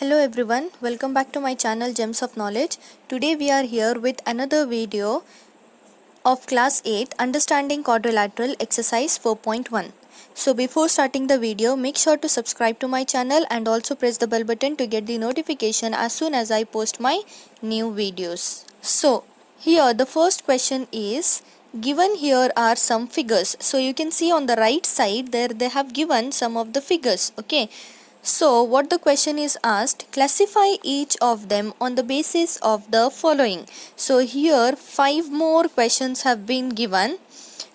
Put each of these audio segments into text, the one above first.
Hello everyone, welcome back to my channel Gems of Knowledge. Today we are here with another video of class 8 Understanding Quadrilateral exercise 4.1. So before starting the video, make sure to subscribe to my channel and also press the bell button to get the notification as soon as I post my new videos. So here the first question is, given here are some figures. So you can see on the right side there they have given some of the figures. Okay. So what the question is asked, classify each of them on the basis of the following. So here 5 more questions have been given.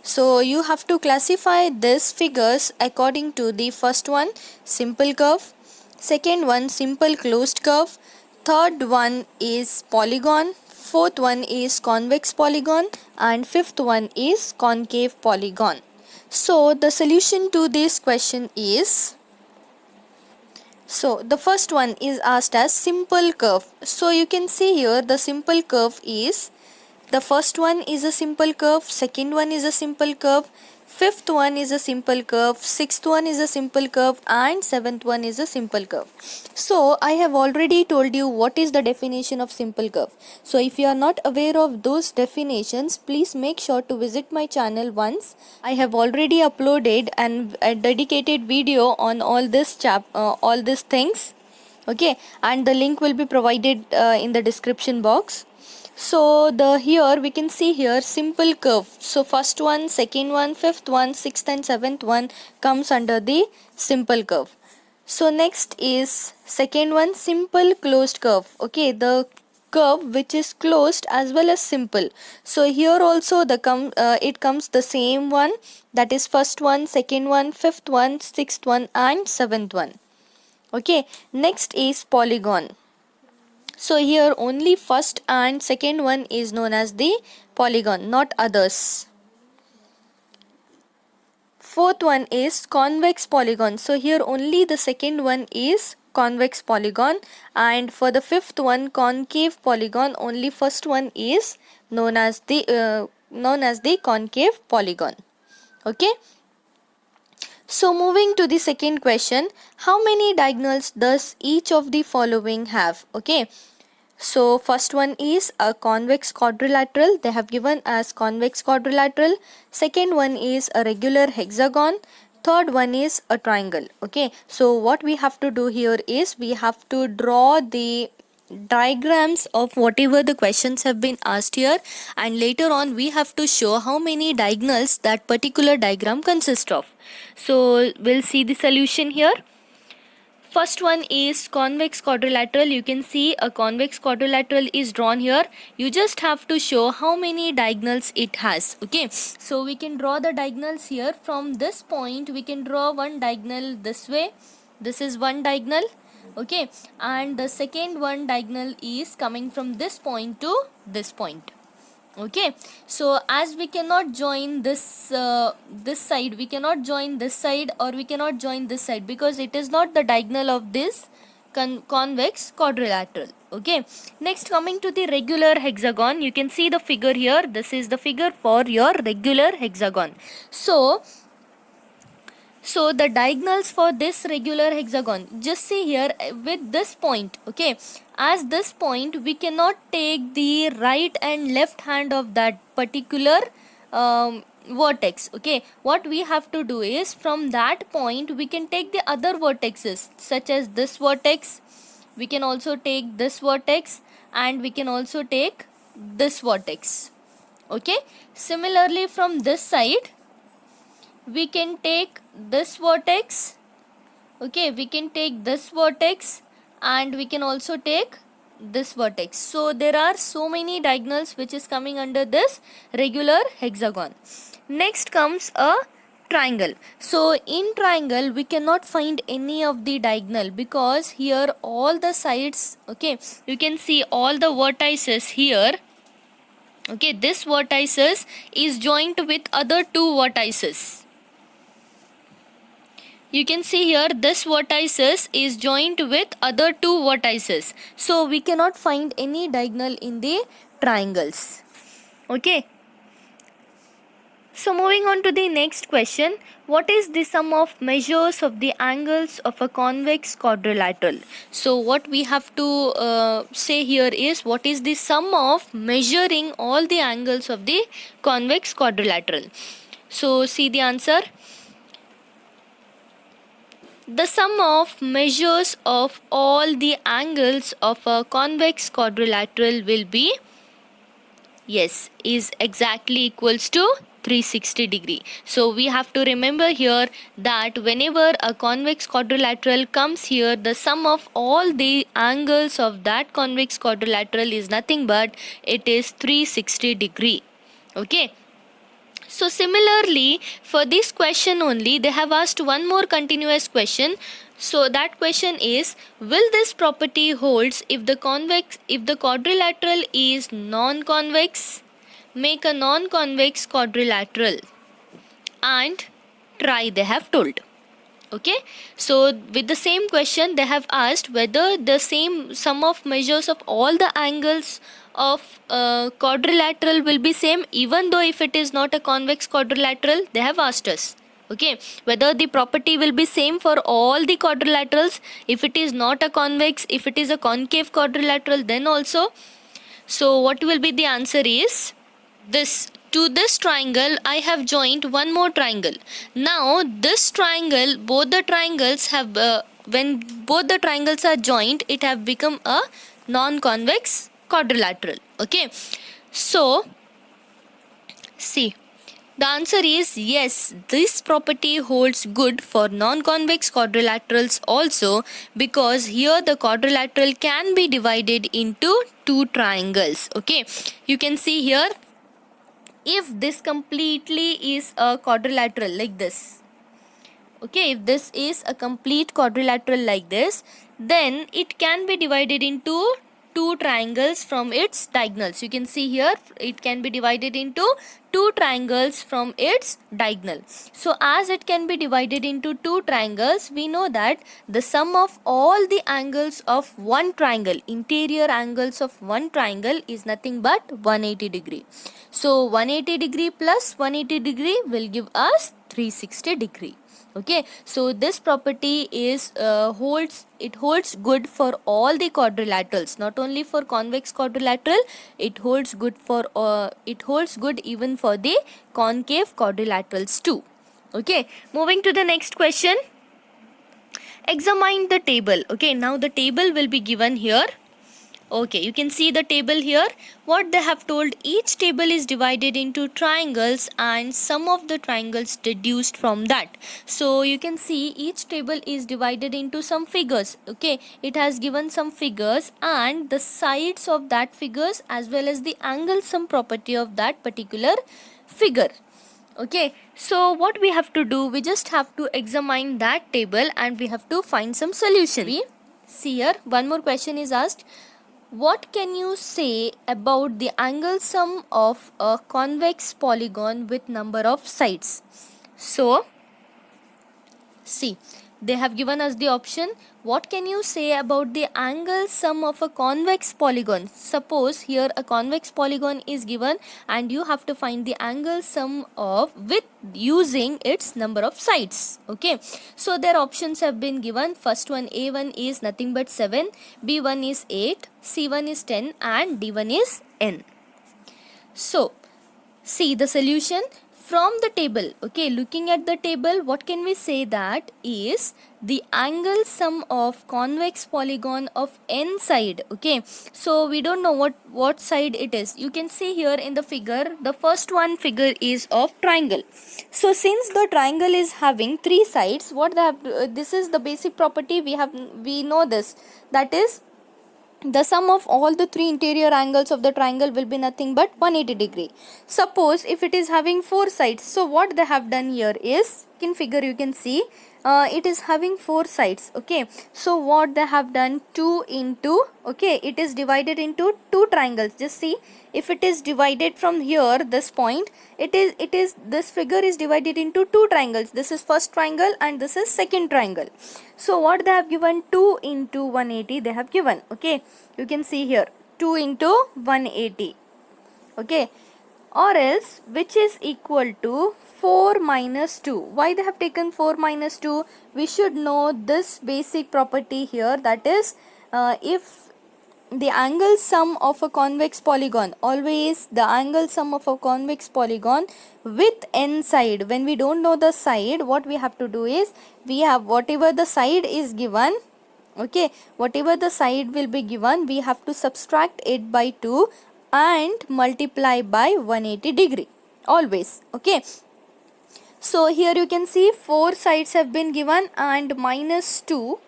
So you have to classify these figures according to the first one, simple curve, second one, simple closed curve, third one is polygon, fourth one is convex polygon, and fifth one is concave polygon. So the solution to this question is, so the first one is asked as simple curve. So you can see here the simple curve is, the first one is a simple curve, second one is a simple curve, fifth one is a simple curve, sixth one is a simple curve, and seventh one is a simple curve. So I have already told you what is the definition of simple curve. So if you are not aware of those definitions, please make sure to visit my channel once. I have already uploaded a dedicated video on all these things. Okay, and the link will be provided in the description box. So here we can see here simple curve. So first one, second one, fifth one, sixth and seventh one comes under the simple curve. So next is second one, simple closed curve. Okay, the curve which is closed as well as simple. So here also it comes the same one, that is first one, second one, fifth one, sixth one, and seventh one. Okay, next is polygon. So here only first and second one is known as the polygon, not others. Fourth one is convex polygon. So here only the second one is convex polygon, and for the fifth one, concave polygon, only first one is known as the concave polygon. Okay. So moving to the second question, how many diagonals does each of the following have? Okay. So first one is a convex quadrilateral. They have given as convex quadrilateral. Second one is a regular hexagon. Third one is a triangle. Okay. So what we have to do here is we have to draw the diagrams of whatever the questions have been asked here, and later on we have to show how many diagonals that particular diagram consists of. So we'll see the solution here. First one is convex quadrilateral. You can see a convex quadrilateral is drawn here. You just have to show how many diagonals it has. Okay, so we can draw the diagonals here. From this point we can draw one diagonal this way. This is one diagonal. Okay, and the second one diagonal is coming from this point to this point. Okay, so as we cannot join this side, we cannot join this side, or we cannot join this side, because it is not the diagonal of this convex quadrilateral. Okay, next coming to the regular hexagon, you can see the figure here. This is the figure for your regular hexagon. So the diagonals for this regular hexagon, just see here with this point. Okay, as this point we cannot take the right and left hand of that particular vertex. Okay, what we have to do is from that point we can take the other vertexes, such as this vertex. We can also take this vertex, and we can also take this vertex. Okay, similarly from this side we can take this vertex. Okay, we can take this vertex, and we can also take this vertex. So there are so many diagonals which is coming under this regular hexagon. Next comes a triangle. So in triangle we cannot find any of the diagonal, because here all the sides, okay, you can see all the vertices here. Okay, this vertices is joined with other two vertices. You can see here this vertices is joined with other two vertices. So we cannot find any diagonal in the triangles. Okay. So moving on to the next question, what is the sum of measures of the angles of a convex quadrilateral? So what we have to say here is, what is the sum of measuring all the angles of the convex quadrilateral? So see the answer. The sum of measures of all the angles of a convex quadrilateral will be, yes, is exactly equals to 360 degree. So we have to remember here that whenever a convex quadrilateral comes here, the sum of all the angles of that convex quadrilateral is nothing but it is 360 degree. Okay. So similarly, for this question only, they have asked one more continuous question. So that question is, will this property holds if the quadrilateral is non-convex? Make a non-convex quadrilateral and try, they have told. Okay, so with the same question they have asked whether the same sum of measures of all the angles of quadrilateral will be same, even though if it is not a convex quadrilateral. They have asked us, okay, whether the property will be same for all the quadrilaterals. If it is not a convex, if it is a concave quadrilateral, then also. So what will be the answer is, this to this triangle I have joined one more triangle. Now this triangle, both the triangles have when both the triangles are joined, it have become a non-convex quadrilateral. Okay, so see, the answer is yes, this property holds good for non-convex quadrilaterals also, because here the quadrilateral can be divided into two triangles. Okay, you can see here, if this completely is a quadrilateral like this, okay, if this is a complete quadrilateral like this, then it can be divided into two triangles from its diagonals. You can see here, it can be divided into two triangles from its diagonal. So as it can be divided into two triangles, we know that the sum of all the angles of one triangle, interior angles of one triangle, is nothing but 180 degree. So 180 degree plus 180 degree will give us 360 degree. Okay, so this property is holds good for all the quadrilaterals, not only for convex quadrilateral. It holds good even for the concave quadrilaterals too. Okay, moving to the next question, examine the table. Okay, now the table will be given here. Okay, you can see the table here. What they have told, each table is divided into triangles and sum of the triangles deduced from that. So you can see each table is divided into some figures. Okay, it has given some figures and the sides of that figures as well as the angle sum property of that particular figure. Okay, so what we have to do, we just have to examine that table and we have to find some solution. We see here, one more question is asked. What can you say about the angle sum of a convex polygon with number of sides? So, see, they have given us the option. What can you say about the angle sum of a convex polygon? Suppose here a convex polygon is given and you have to find the angle sum of with using its number of sides. Okay, so their options have been given. First one, A1 is nothing but 7, B1 is 8, C1 is 10 and D1 is n. So see the solution from the table. Okay, looking at the table, what can we say? That is the angle sum of convex polygon of n side. Okay, so we don't know what side it is. You can see here in the figure, the first one figure is of triangle. So since the triangle is having three sides, what they have this is the basic property we know this, that is the sum of all the three interior angles of the triangle will be nothing but 180 degree. Suppose if it is having four sides, so what they have done here is, in figure you can see, it is having four sides. Okay, so what they have done, 2 into, okay, it is divided into two triangles. Just see, if it is divided from here, this point, it is this figure is divided into two triangles. This is first triangle and this is second triangle. So what they have given, 2 into 180 they have given. Okay, you can see here, 2 into 180. Okay, or else which is equal to 4 minus 2. Why they have taken 4 minus 2? We should know this basic property here, that is if the angle sum of a convex polygon, always the angle sum of a convex polygon with n side, when we don't know the side, what we have to do is, we have whatever the side is given, okay, whatever the side will be given, we have to subtract it by 2 and multiply by 180 degree always, okay. So here you can see 4 sides have been given and minus 2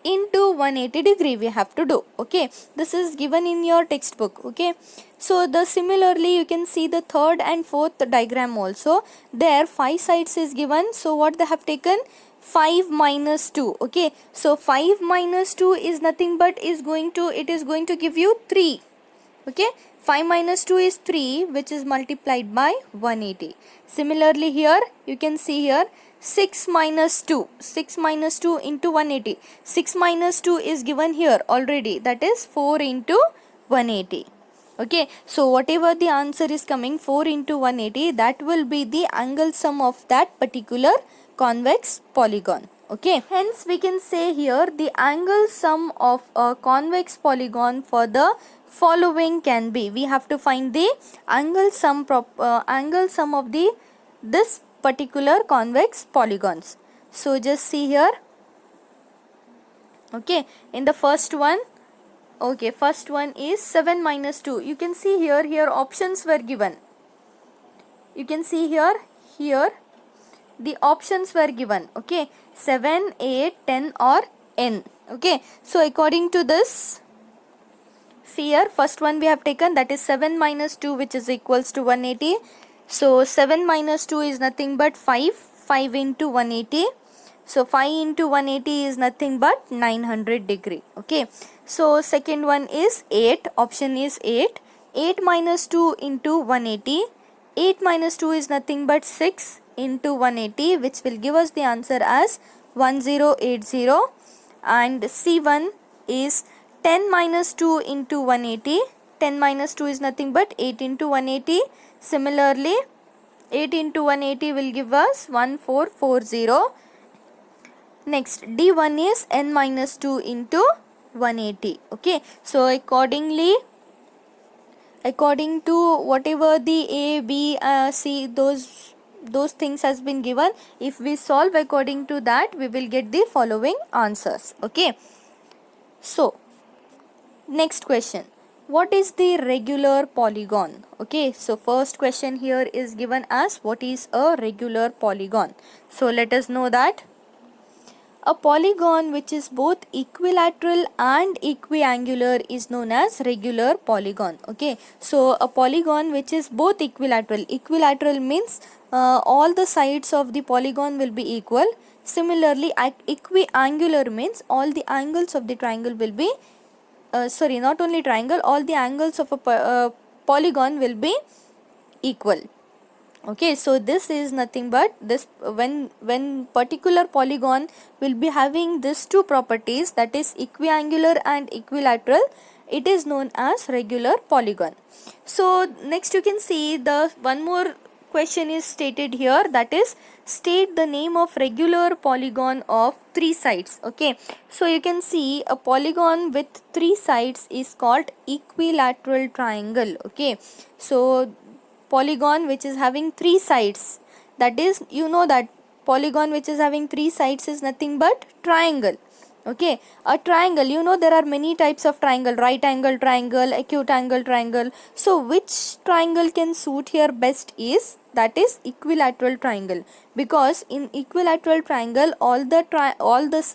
into 180 degree we have to do, okay. This is given in your textbook, okay. So the similarly you can see the third and fourth diagram also, there 5 sides is given, so what they have taken, 5 minus 2, okay. So 5 minus 2 is nothing but it is going to give you 3, okay. 5 minus 2 is 3, which is multiplied by 180. Similarly here you can see here 6 minus 2 into 180, 6 minus 2 is given here already, that is 4 into 180, okay. So whatever the answer is coming, 4 into 180, that will be the angle sum of that particular convex polygon, okay. Hence we can say here the angle sum of a convex polygon for the following can be, we have to find the angle sum of the this particular convex polygons. So just see here, okay, in the first one, okay, first one is 7 minus 2, you can see here options were given, you can see here the options were given, okay, 7, 8, 10 or n, okay. So according to this, see here first one we have taken, that is 7 minus 2, which is equals to 180. So 7 minus 2 is nothing but 5 into 180. So 5 into 180 is nothing but 900 degree, okay. So second one is 8, option is 8 minus 2 into 180, 8 minus 2 is nothing but 6 into 180, which will give us the answer as 1080. And C1 is 10 minus 2 into 180, 10 minus 2 is nothing but 8 into 180. Similarly 8 into 180 will give us 1440. Next D1 is n minus 2 into 180, okay. So according to whatever the A, B, C, those things has been given, if we solve according to that, we will get the following answers, okay. So next question, what is the regular polygon, okay. So first question here is given as what is a regular polygon. So let us know that a polygon which is both equilateral and equiangular is known as regular polygon, okay. So a polygon which is both equilateral means all the sides of the polygon will be equal. Similarly equiangular means all the angles of the triangle will be not only triangle, all the angles of a polygon will be equal, okay. So this is nothing but this, when particular polygon will be having these two properties, that is equiangular and equilateral, it is known as regular polygon. So next you can see the one more question is stated here, that is state the name of regular polygon of 3 sides, okay. So you can see a polygon with 3 sides is called equilateral triangle, okay. So polygon which is having 3 sides, that is, you know that polygon which is having 3 sides is nothing but triangle, okay. A triangle, you know there are many types of triangle, right angle triangle, acute angle triangle. So which triangle can suit here best is, that is equilateral triangle, because in equilateral triangle all the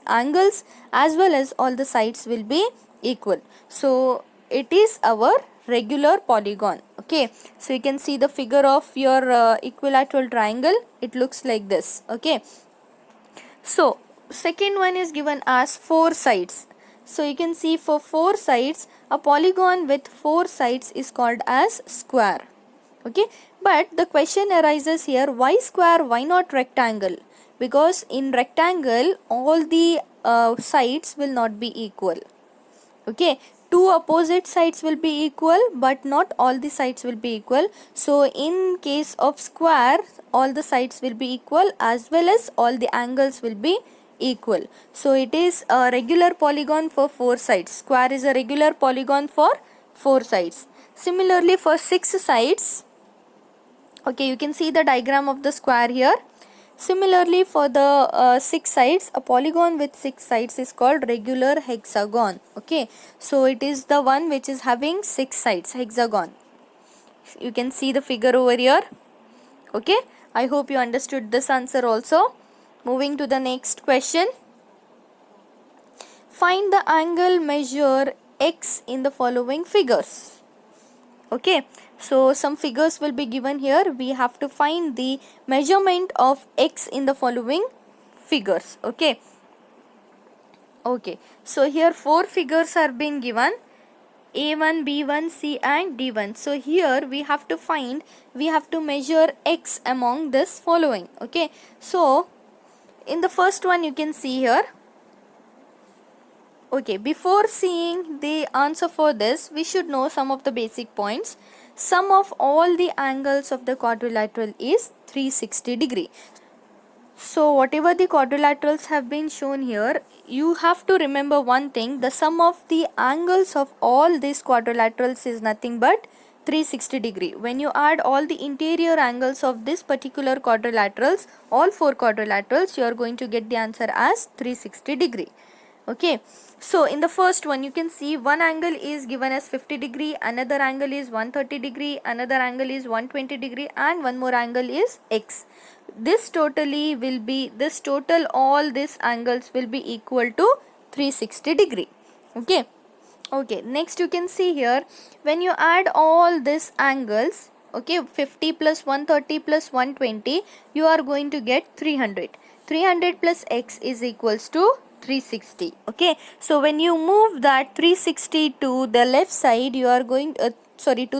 angles as well as all the sides will be equal. So it is our regular polygon, okay. So you can see the figure of your equilateral triangle, it looks like this, okay. So second one is given as 4 sides. So you can see for 4 sides, a polygon with 4 sides is called as square, okay. But the question arises here, why square, why not rectangle? Because in rectangle all the sides will not be equal, okay. two opposite sides will be equal, but not all the sides will be equal. So in case of square, all the sides will be equal as well as all the angles will be equal. So it is a regular polygon for four sides. Square is a regular polygon for four sides. Similarly for six sides, okay, you can see the diagram of the square here. Similarly for the six sides, a polygon with six sides is called regular hexagon. Okay, so it is the one which is having six sides, hexagon. You can see the figure over here. Okay, I hope you understood this answer also. Moving to the next question. Find the angle measure x in the following figures. Okay, so some figures will be given here. We have to find the measurement of x in the following figures. Okay, so here four figures are being given: A1, B1, C and D1. So here we have to measure x among this following. Okay, so in the first one you can see here. Okay, before seeing the answer for this, we should know some of the basic points. Sum of all the angles of the quadrilateral is 360 degree. So whatever the quadrilaterals have been shown here, you have to remember one thing: the sum of the angles of all these quadrilaterals is nothing but 360 degree. When you add all the interior angles of this particular quadrilaterals, all four quadrilaterals, you are going to get the answer as 360 degree. Okay, so in the first one you can see one angle is given as 50 degree, another angle is 130 degree, another angle is 120 degree and one more angle is x. This totally will be, all these angles will be equal to 360 degree. Okay, next you can see here, when you add all these angles, okay, 50 plus 130 plus 120, you are going to get 300. 300 plus x is equals to 360. Okay, so when you move that 360 to the left side, you are going to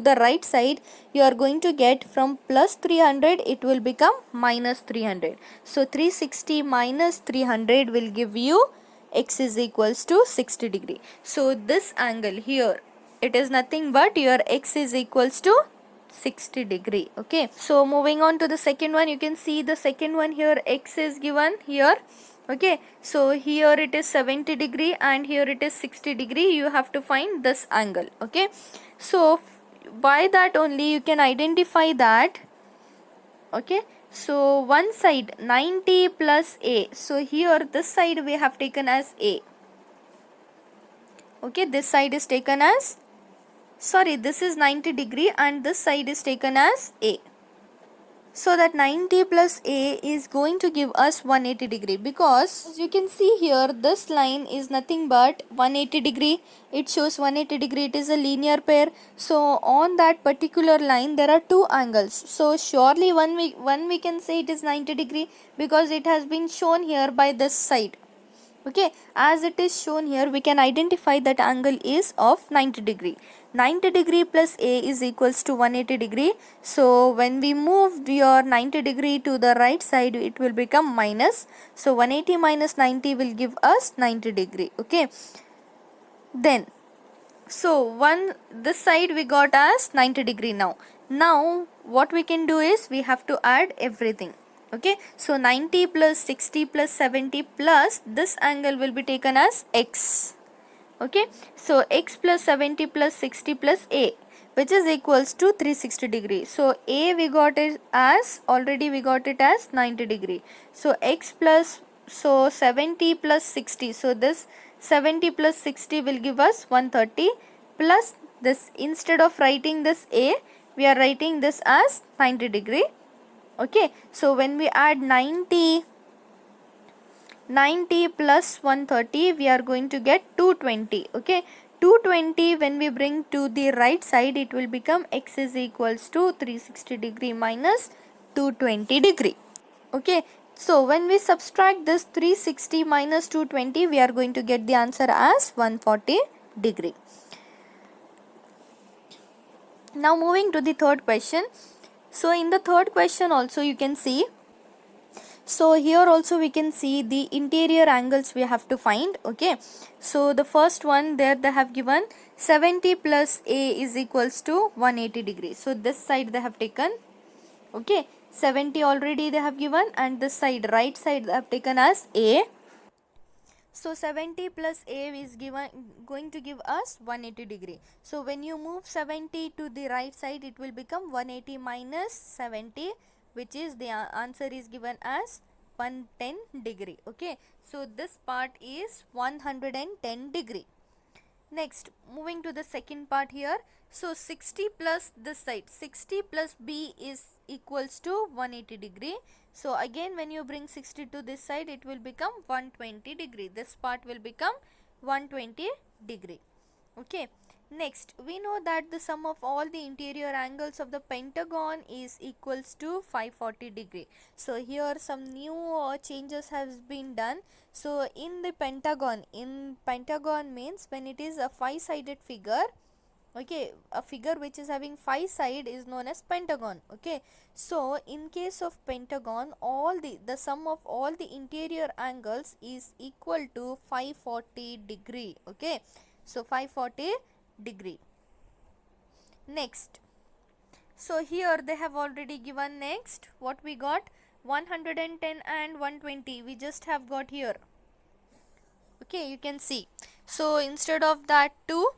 the right side, you are going to get from plus 300 it will become minus 300. So 360 minus 300 will give you x is equals to 60 degree. So this angle here, it is nothing but your x is equals to 60 degree. Okay, so moving on to the second one, you can see the second one here, x is given here. Okay, so here it is 70 degree and here it is 60 degree. You have to find this angle. Okay, so by that only you can identify that. Okay, so one side 90 plus a, so here this side we have taken as a. Okay, this side is taken as, this is 90 degree and this side is taken as a. So that 90 plus a is going to give us 180 degree, because as you can see here, this line is nothing but 180 degree. It shows 180 degree. It is a linear pair. So on that particular line there are two angles. So surely one we can say it is 90 degree because it has been shown here by this side. Okay, as it is shown here, we can identify that angle is of 90 degree. 90 degree plus a is equals to 180 degree. So when we move your 90 degree to the right side, it will become minus. So 180 minus 90 will give us 90 degree. Okay, then so this side we got as 90 degree. Now what we can do is we have to add everything. Okay, so 90 plus 60 plus 70 plus this angle will be taken as x. Okay, so x plus 70 plus 60 plus a, which is equals to 360 degree. So a we got it as, already we got it as 90 degree. So x plus, so 70 plus 60, so this 70 plus 60 will give us 130 plus this, instead of writing this a, we are writing this as 90 degree. Okay, so when we add 90 plus 130, we are going to get 220. Okay, 220 when we bring to the right side, it will become x is equals to 360 degree minus 220 degree. Okay, so when we subtract this 360 minus 220, we are going to get the answer as 140 degree. Now moving to the third question. So in the third question also you can see, So here also we can see the interior angles we have to find. Okay, so the first one there they have given 70 plus a is equals to 180 degrees. So this side they have taken, okay, 70 already they have given, and this side, right side, they have taken as a. So 70 plus a is going to give us 180 degree. So when you move 70 to the right side, it will become 180 minus 70, which is the answer is given as 110 degree. Okay, so this part is 110 degree. Next, moving to the second part here. So 60 plus this side, 60 plus b is equals to 180 degree. So again when you bring 60 to this side, it will become 120 degree. This part will become 120 degree. Okay. Next, we know that the sum of all the interior angles of the pentagon is equals to 540 degree. So here some new changes has been done. So in pentagon means when it is a 5-sided figure, okay, a figure which is having 5 sides is known as pentagon. Okay, so in case of pentagon, all the sum of all the interior angles is equal to 540 degree. Okay, so 540 degree. Next, so here they have already given. Next, what we got, 110 and 120 we just have got here. Okay, you can see. So instead of that 2,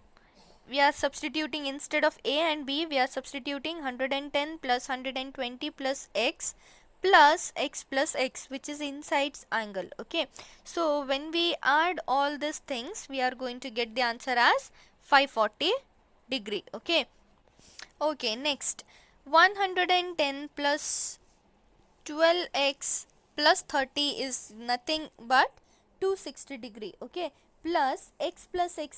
we are substituting, instead of a and b, we are substituting 110 plus 120 plus x plus x, which is inside angle. Okay, so when we add all these things, we are going to get the answer as 540 degree. Okay, okay, next, 110 plus 12x plus 30 is nothing but 260 degree. Okay, plus x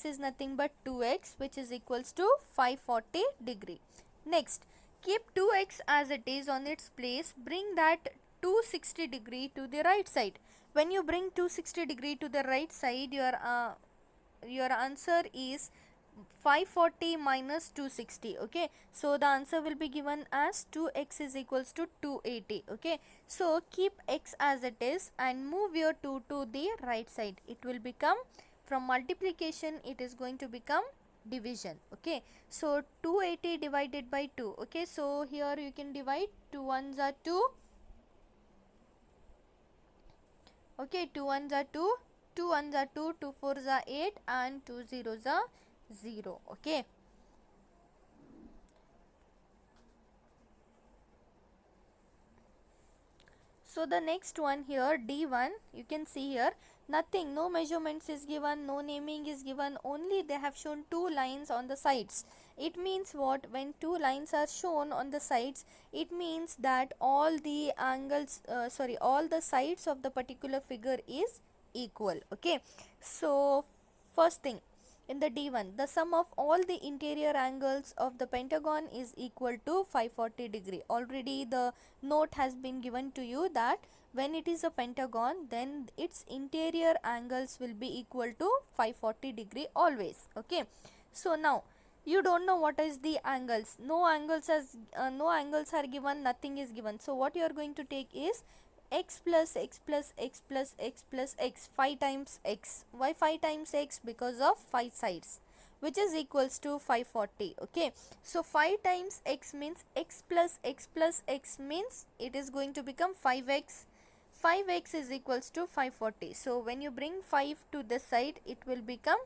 is nothing but 2x, which is equals to 540 degree. Next, keep 2x as it is on its place, bring that 260 degree to the right side. When you bring 260 degree to the right side, your answer is 540 minus 260. Okay, so the answer will be given as 2x is equals to 280. Okay, so keep x as it is and move your 2 to the right side. It will become, from multiplication it is going to become division. Okay, so 280 divided by 2. Okay, so here you can divide, 2 ones are 2. Okay, 2 ones are 2, 2 ones are 2, 2 fours are 8, and 2 zeros are 0. Okay, so the next one here, D1, you can see here nothing, no measurements is given, no naming is given, only they have shown 2 lines on the sides. It means what? When 2 lines are shown on the sides, it means that all the angles, all the sides of the particular figure is equal. Okay, so first thing, in the D1, the sum of all the interior angles of the pentagon is equal to 540 degree. Already the note has been given to you that when it is a pentagon, then its interior angles will be equal to 540 degree always. Okay, so now you don't know what is the angles. No angles are given, nothing is given. So what you are going to take is x plus x plus x plus x plus x, 5 times x. Why 5 times x? Because of 5 sides, which is equals to 540. Okay, so 5 times x means x plus x means it is going to become 5x. 5x is equals to 540. So when you bring 5 to this side, it will become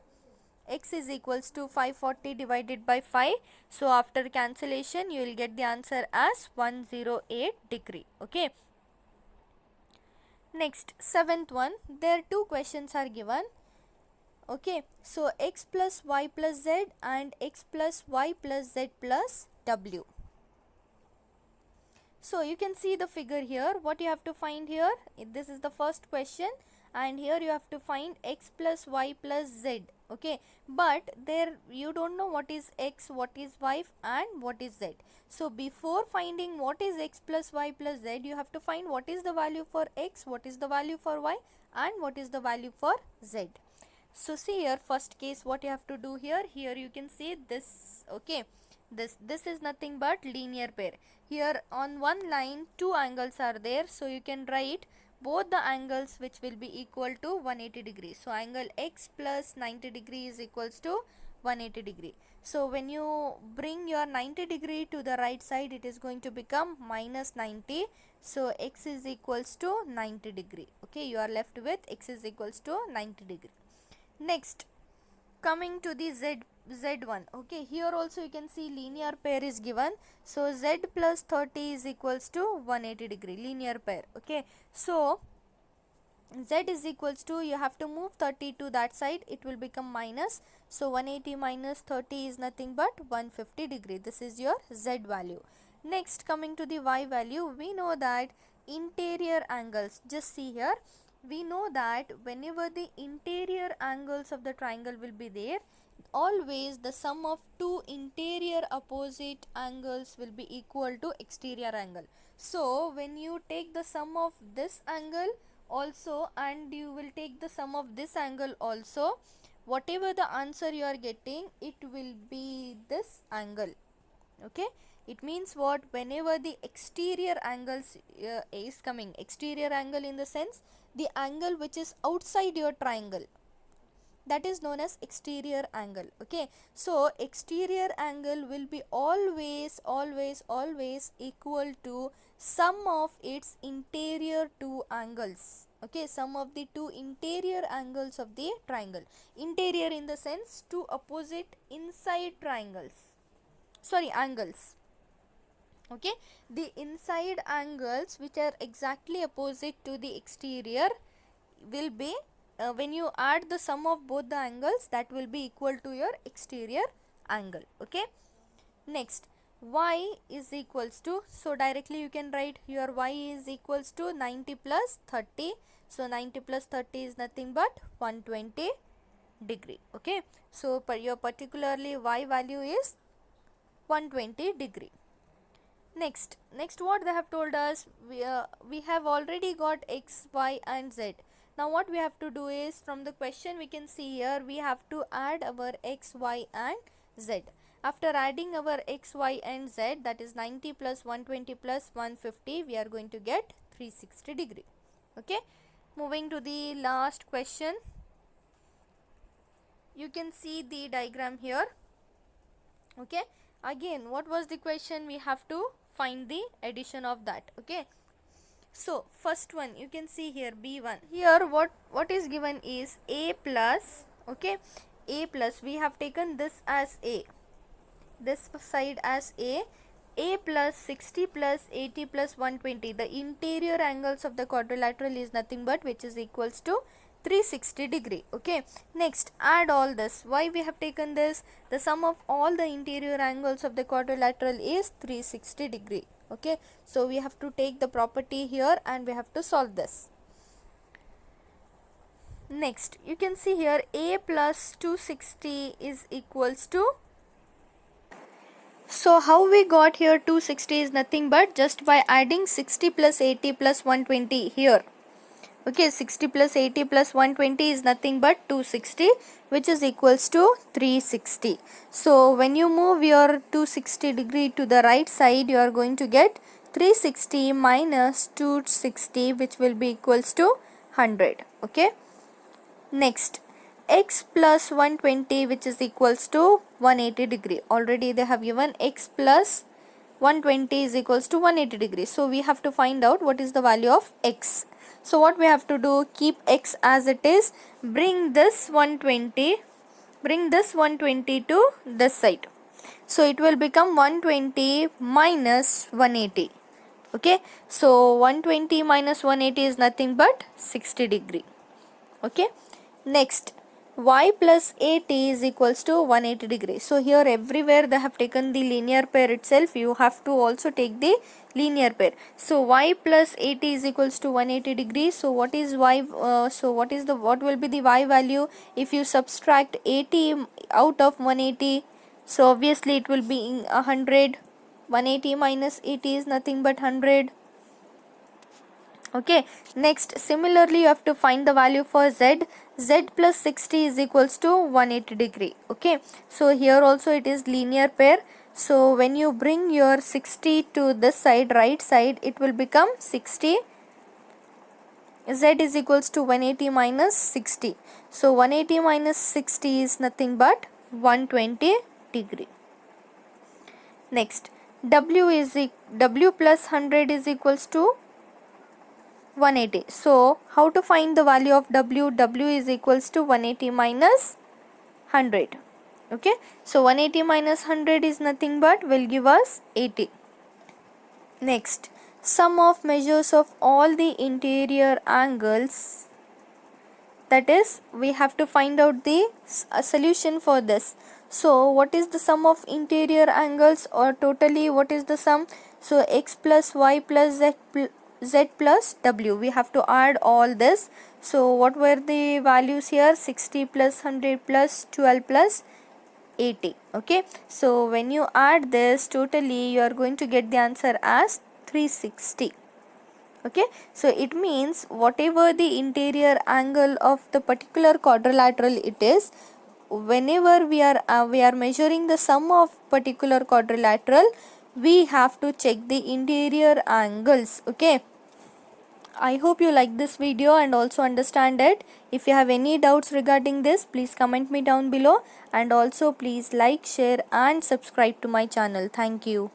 x is equals to 540 divided by 5. So after cancellation, you will get the answer as 108 degree. Okay, next, 7th one, there 2 questions are given. Okay, so x plus y plus z and x plus y plus z plus w. So you can see the figure here. What you have to find here, this is the first question, and here you have to find x plus y plus z. Okay, but there you don't know what is x, what is y, and what is z. So before finding what is x plus y plus z, you have to find what is the value for x, what is the value for y, and what is the value for z. So see here, first case, what you have to do here, you can see this. Okay, this is nothing but linear pair. Here on one line 2 angles are there, so you can write both the angles which will be equal to 180 degrees. So angle x plus 90 degree is equals to 180 degree. So when you bring your 90 degree to the right side, it is going to become minus 90. So x is equals to 90 degree. Okay, you are left with x is equals to 90 degree. Next, coming to the z1. Okay, here also you can see linear pair is given. So z plus 30 is equals to 180 degree, linear pair. Okay, so z is equals to, you have to move 30 to that side, it will become minus. So 180 minus 30 is nothing but 150 degree. This is your z value. Next, coming to the y value, we know that interior angles, just see here, we know that whenever the interior angles of the triangle will be there, always the sum of two interior opposite angles will be equal to exterior angle. So when you take the sum of this angle also and you will take the sum of this angle also, whatever the answer you are getting, it will be this angle. Okay, it means what? Whenever the exterior angles is coming, exterior angle in the sense the angle which is outside your triangle, that is known as exterior angle. Okay, so exterior angle will be always equal to sum of its interior two angles. Okay, sum of the two interior angles of the triangle. Interior in the sense two opposite inside triangles, sorry, angles. Okay, the inside angles which are exactly opposite to the exterior will be, when you add the sum of both the angles, that will be equal to your exterior angle. Okay, next, y is equals to, so directly you can write your y is equals to 90 plus 30. So 90 plus 30 is nothing but 120 degree. Okay, so your particularly y value is 120 degree. Next what they have told us, we have already got x, y and z. Now what we have to do is, from the question we can see here, we have to add our x, y and z. After adding our x, y and z, that is 90 plus 120 plus 150, we are going to get 360 degree. Okay, moving to the last question. You can see the diagram here. Okay, again, what was the question? We have to find the addition of that. Okay, so first one you can see here, b1. Here what is given is a plus, okay, a plus, we have taken this as a, this side as a plus 60 plus 80 plus 120, the interior angles of the quadrilateral is nothing but which is equals to 360 degree. Okay, next add all this. Why we have taken this? The sum of all the interior angles of the quadrilateral is 360 degree. Okay, so we have to take the property here and we have to solve this. Next, you can see here a plus 260 is equals to, so how we got here 260 is nothing but just by adding 60 plus 80 plus 120 here. Okay, 60 plus 80 plus 120 is nothing but 260, which is equals to 360. So when you move your 260 degree to the right side, you are going to get 360 minus 260, which will be equals to 100. Okay, next, x plus 120, which is equals to 180 degree. Already they have given x plus 120 is equals to 180 degrees. So we have to find out what is the value of x. So what we have to do, keep x as it is, bring this 120 to this side. So it will become 120 minus 180. Okay, so 120 minus 180 is nothing but 60 degree. Okay, next, y plus 80 is equals to 180 degree. So here everywhere they have taken the linear pair itself, you have to also take the linear pair. So y plus 80 is equals to 180 degrees. So what is y, what will be the y value if you subtract 80 out of 180? So obviously it will be 100. 180 minus 80 is nothing but 100. Okay, next, similarly you have to find the value for z. Z plus 60 is equals to 180 degree. Okay, so here also it is linear pair. So when you bring your 60 to this side, right side, it will become 60 Z is equals to 180 minus 60. So 180 minus 60 is nothing but 120 degree. Next, W plus 100 is equals to 180. So how to find the value of W? W is equals to 180 minus 100. Okay, so 180 minus 100 is nothing but will give us 80. Next, sum of measures of all the interior angles, that is we have to find out the solution for this. So what is the sum of interior angles, or totally what is the sum? So x plus y plus z plus w, we have to add all this. So what were the values here? 60 plus 100 plus 12 plus 80. Okay, so when you add this totally, you are going to get the answer as 360. Okay, so it means whatever the interior angle of the particular quadrilateral it is, whenever we are measuring the sum of particular quadrilateral, we have to check the interior angles. Okay, I hope you like this video and also understand it. If you have any doubts regarding this, please comment me down below, and also please like, share and subscribe to my channel. Thank you.